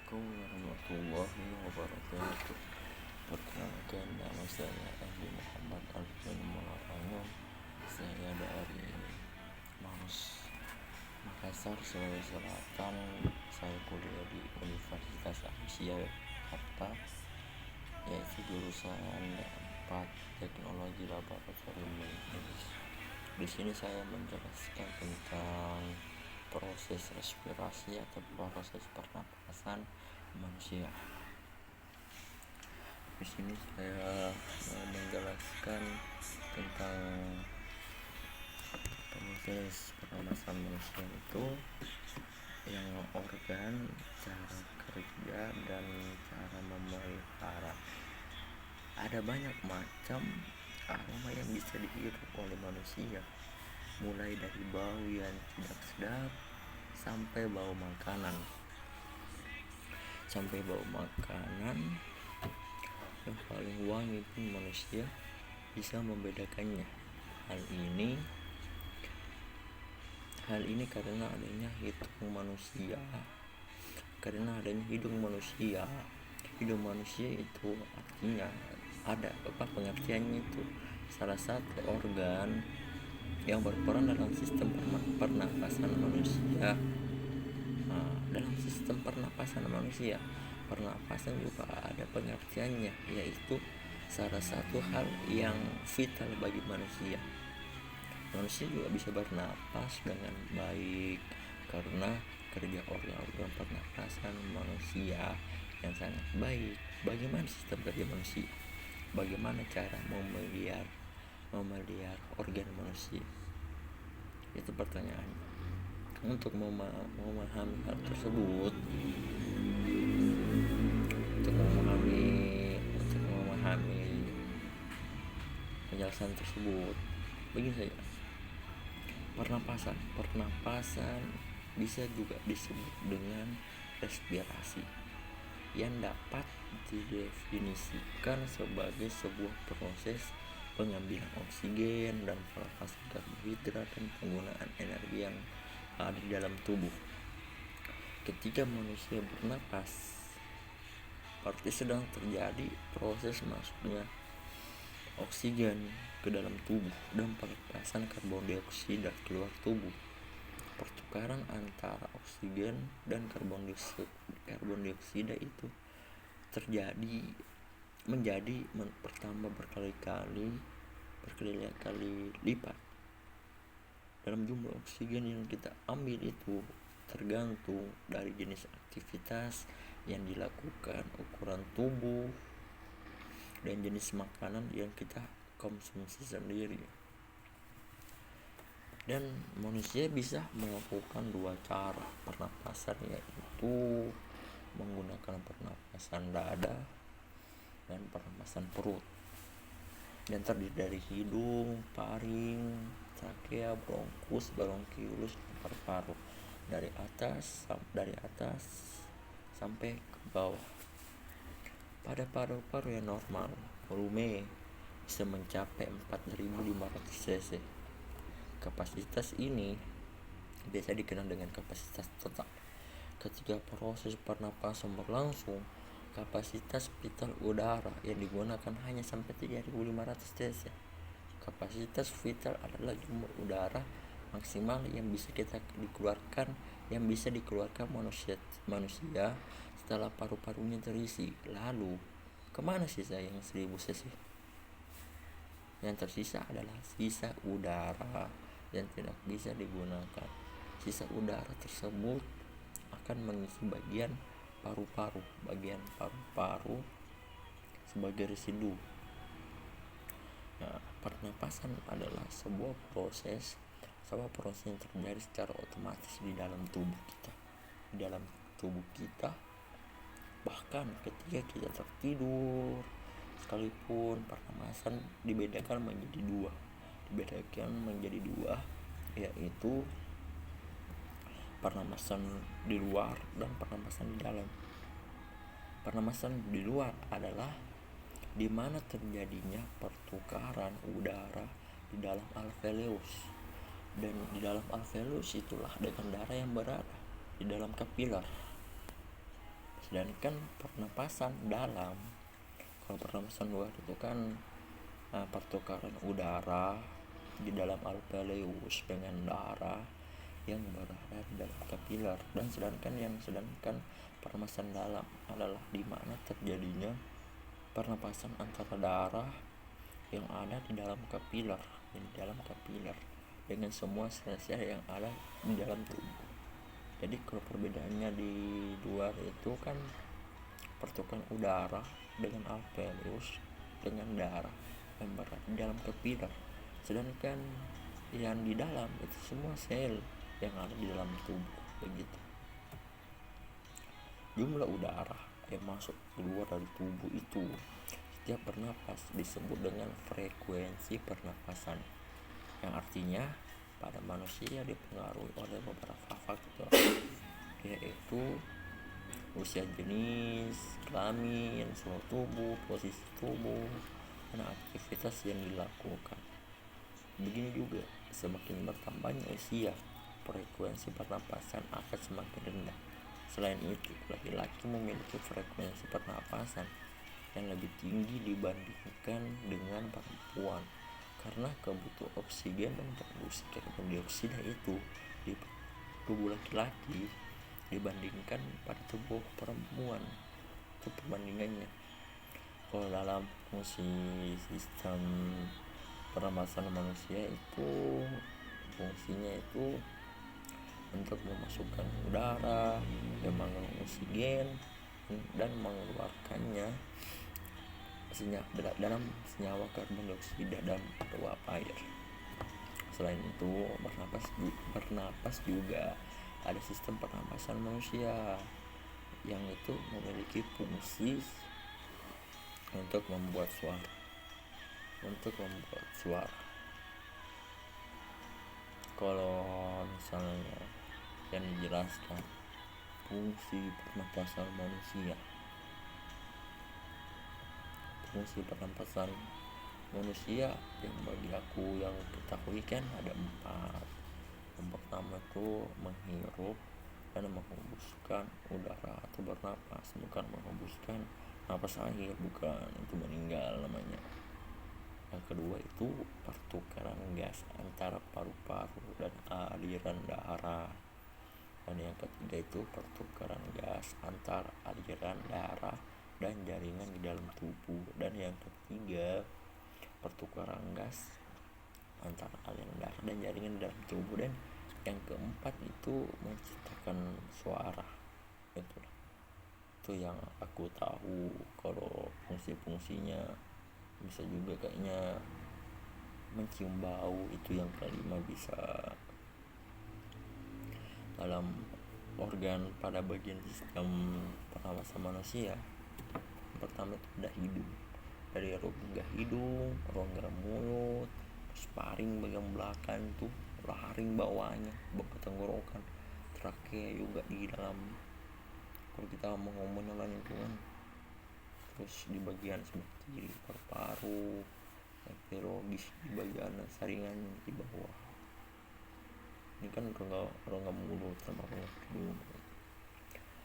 Assalamualaikum warahmatullahi wabarakatuh. Perkenalkan, nama saya Andi Muhammad Alvin Mularangun. Saya dari Makassar, Sulawesi Selatan. Saya kuliah di Universitas Asia Jakarta, yaitu jurusan 4 Teknologi Laboratorium Medis. Di sini saya menjelaskan tentang proses respirasi atau proses pernapasan manusia. Di sini saya mau menjelaskan tentang proses pernapasan manusia itu yang organ, cara kerja, dan cara memelihara. Ada banyak macam aroma yang bisa dihirup oleh manusia, mulai dari bau yang tidak sedap sampai bau makanan yang paling wangi pun manusia bisa membedakannya. Hal ini karena adanya hidung manusia. Hidung manusia itu artinya pengertiannya itu salah satu organ yang berperan dalam sistem pernapasan manusia. Dalam sistem pernapasan manusia, pernapasan juga ada pengertiannya, yaitu salah satu hal yang vital bagi manusia. Manusia juga bisa bernapas dengan baik karena kerja organ-organ pernapasan manusia yang sangat baik. Bagaimana sistem kerja manusia? Bagaimana cara memelihara organ manusia? Itu pertanyaannya. Untuk memahami hal tersebut, untuk memahami penjelasan tersebut, begini saja. Pernapasan bisa juga disebut dengan respirasi, yang dapat didefinisikan sebagai sebuah proses pengambilan oksigen dan pelepasan karbohidrat dan penggunaan energi yang ada di dalam tubuh. Ketika manusia bernapas, berarti sedang terjadi proses masuknya oksigen ke dalam tubuh dan pelepasan karbon dioksida keluar tubuh. Pertukaran antara oksigen dan karbon dioksida itu bertambah berkali-kali lipat. Dalam jumlah oksigen yang kita ambil itu tergantung dari jenis aktivitas yang dilakukan, ukuran tubuh, dan jenis makanan yang kita konsumsi sendiri. Dan manusia bisa melakukan 2 cara pernapasan, yaitu menggunakan pernapasan dada dan pernapasan perut, yang terdiri dari hidung, paring, trakea, bronkus, bronkiolus, dan paru-paru, dari atas sampai ke bawah. Pada paru-paru yang normal, volume bisa mencapai 4.500 cc. Kapasitas ini biasa dikenal dengan kapasitas total. Ketika proses pernapasan berlangsung, kapasitas vital udara yang digunakan hanya sampai 3.500 cc. Kapasitas vital adalah jumlah udara maksimal yang bisa dikeluarkan manusia setelah paru-parunya terisi. Lalu kemana sisa yang 1000 cc? Yang tersisa adalah sisa udara yang tidak bisa digunakan. Sisa udara tersebut akan mengisi bagian paru-paru sebagai residu. Pernapasan adalah sebuah proses yang terjadi secara otomatis di dalam tubuh kita. Bahkan ketika kita tertidur sekalipun, pernapasan dibedakan menjadi dua, yaitu pernapasan di luar dan pernapasan di dalam. Pernapasan di luar adalah di mana terjadinya pertukaran udara di dalam alveolus, dan di dalam alveolus itulah dengan darah yang berada di dalam kapiler. Sedangkan pernapasan dalam, kalau pernapasan luar itu kan pertukaran udara di dalam alveolus dengan darah yang berada di dalam kapiler. Dan sedangkan pernapasan dalam adalah di mana terjadinya pernapasan antara darah yang ada di dalam kapiler dengan semua sel-sel yang ada di dalam tubuh. Jadi kalau perbedaannya di luar itu kan pertukaran udara dengan alveolus dengan darah yang berada di dalam kapiler. Sedangkan yang di dalam itu semua sel yang ada di dalam tubuh. Begitu. Jumlah udara yang masuk keluar dari tubuh itu setiap bernapas disebut dengan frekuensi pernapasan, yang artinya pada manusia dipengaruhi oleh beberapa faktor, yaitu usia, jenis kelamin, suhu tubuh, posisi tubuh, dan aktivitas yang dilakukan. Begini juga, semakin bertambahnya usia, frekuensi pernapasan akan semakin rendah. Selain itu, laki-laki memiliki frekuensi pernapasan yang lebih tinggi dibandingkan dengan perempuan, karena kebutuhan oksigen dan produksi karbon dioksida itu di tubuh laki-laki dibandingkan pada tubuh perempuan. Itu perbandingannya. Kalau dalam fungsi sistem pernapasan manusia itu fungsinya itu untuk memasukkan udara yang mengandung oksigen dan mengeluarkannya dalam senyawa karbon dioksida dan uap air. Selain itu, bernapas juga ada sistem pernapasan manusia yang itu memiliki fungsi untuk membuat suara. Kalau misalnya yang dijelaskan fungsi pernapasan manusia. Fungsi pernapasan manusia yang bagi aku yang ketahui kan ada 4. Yang pertama itu menghirup dan menghembuskan udara atau bernapas, bukan menghembuskan napas air, bukan, itu meninggal namanya. Yang kedua itu pertukaran gas antara paru-paru dan aliran darah. Dan yang ketiga itu pertukaran gas antara aliran darah dan jaringan di dalam tubuh. Dan yang ketiga pertukaran gas antara aliran darah dan jaringan di dalam tubuh. Dan yang keempat itu menciptakan suara. Itu yang aku tahu. Kalau fungsi-fungsinya bisa juga kayaknya mencium bau, itu yang kelima bisa dalam organ pada bagian sistem pernapasan manusia. Yang pertama itu ada hidung, dari rongga hidung, rongga mulut, sparing bagian belakang itu, laring bawahnya, bawah tenggorokan, trakea juga di dalam kalau kita ngomong itu kan. Terus di bagian sebelah kiri paru-paru, epilogus di bagian saringan di bawah. Ini kan rongga mulut sama rongga hidung.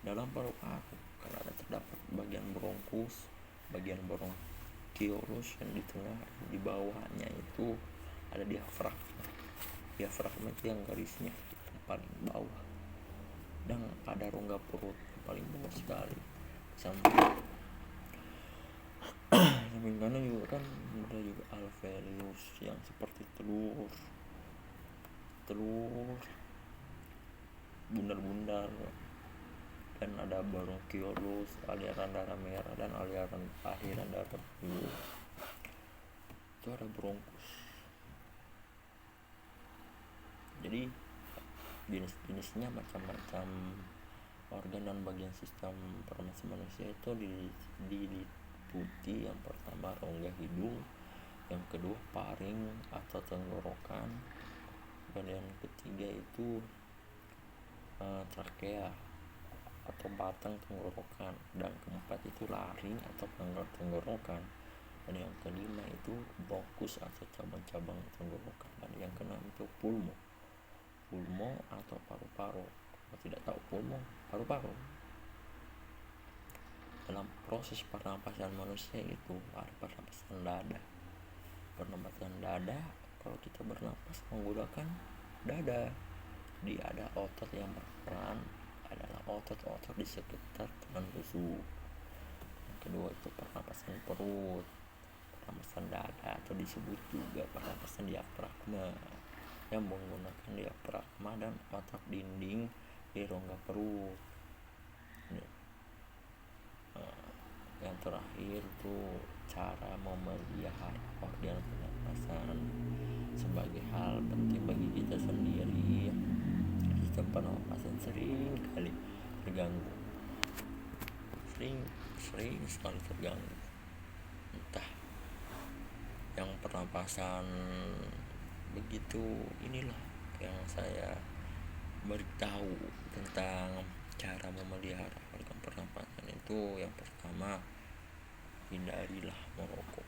Dalam paru-paru karena terdapat bagian bronkus, bagian bronkiolus yang di tengah, di bawahnya itu ada diafragma. Diafragma itu yang garisnya yang paling bawah. Dan ada rongga perut yang paling bawah sekali. Samping kanan juga kan ada juga alveolus yang seperti telur bundar-bundar. Dan ada bronkiolus, aliran darah merah, dan aliran darah biru. Itu ada bronkus. Jadi jenis-jenisnya macam-macam organ dan bagian sistem pernapasan manusia itu diliputi. Yang pertama rongga hidung, yang kedua paring atau tenggorokan, dan yang ketiga itu trakea atau batang tenggorokan, dan keempat itu laring atau pangkal tenggorokan, dan yang kelima itu bronkus atau cabang-cabang tenggorokan, dan yang keenam itu pulmo atau paru-paru. Kalau tidak tahu pulmo, paru-paru. dalam proses pernapasan manusia itu ada pernapasan dada. Pernapasan dada, kalau kita bernapas menggunakan dada, jadi ada otot yang berperan adalah otot-otot di sekitar tulang rusuk. Yang kedua itu pernapasan perut, pernapasan dada atau disebut juga pernapasan diafragma, yang menggunakan diafragma dan otot dinding di rongga perut. Yang terakhir tuh cara memelihara organ pernapasan sebagai hal penting bagi kita sendiri. Sistem pernapasan sering kali terganggu, sering sekali terganggu. Entah yang pernapasan begitu, inilah yang saya beritahu tentang cara memelihara organ pernapasan itu. Yang pertama, hindarilah merokok.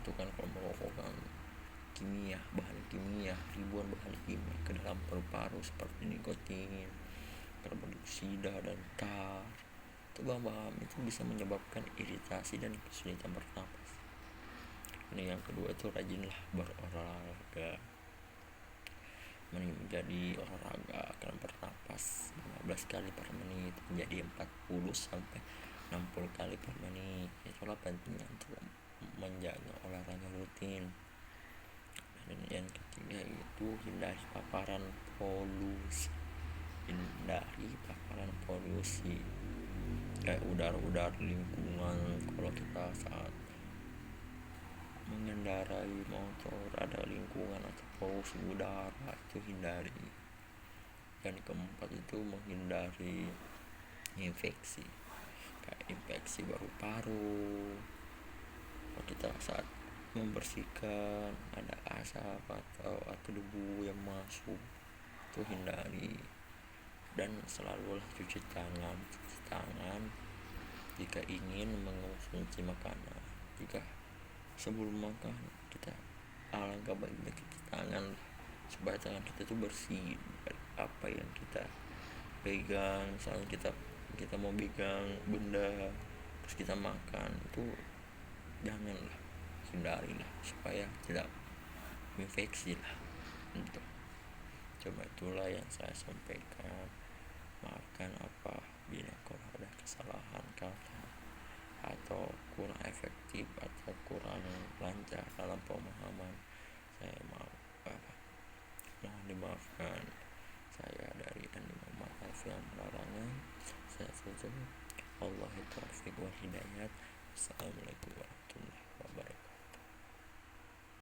Itu kan kalau merokok kan bahan kimia, ribuan bahan kimia ke dalam paru-paru seperti nikotin, karbon dioksida dan tar. Itu bahan-bahan itu bisa menyebabkan iritasi dan kesulitan bernapas. Ini yang kedua itu rajinlah berolahraga. Menjadi olahraga akan bernapas 15 kali per menit menjadi 40 sampai 60 kali per menit. Itulah pentingnya untuk menjaga olahraga rutin. Dan yang ketiga itu hindari paparan polusi kayak udara lingkungan. Kalau kita saat mengendarai motor ada lingkungan atau polusi udara, itu hindari. Dan keempat itu menghindari infeksi, kayak infeksi paru-paru. Kalau kita saat membersihkan ada asap atau debu yang masuk, itu hindari. Dan selalulah cuci tangan jika ingin mengonsumsi makanan. Jika sebelum makan kita alangkah baiknya cuci tangan supaya tangan kita itu bersih dari apa yang kita pegang. Misalnya kita mau pegang benda terus kita makan, itu janganlah, hindarilah supaya tidak infeksi lah. Untuk coba itulah yang saya sampaikan. Maafkan apabila kalau ada kesalahan kata atau kurang efektif atau kurang lancar dalam pemahaman, saya mohon dimaafkan. Saya dari Andi Muhammad Alfian Larangan, saya tutup. Wallahi taufiq wal hidayat. Assalamualaikum warahmatullahi wabarakatuh.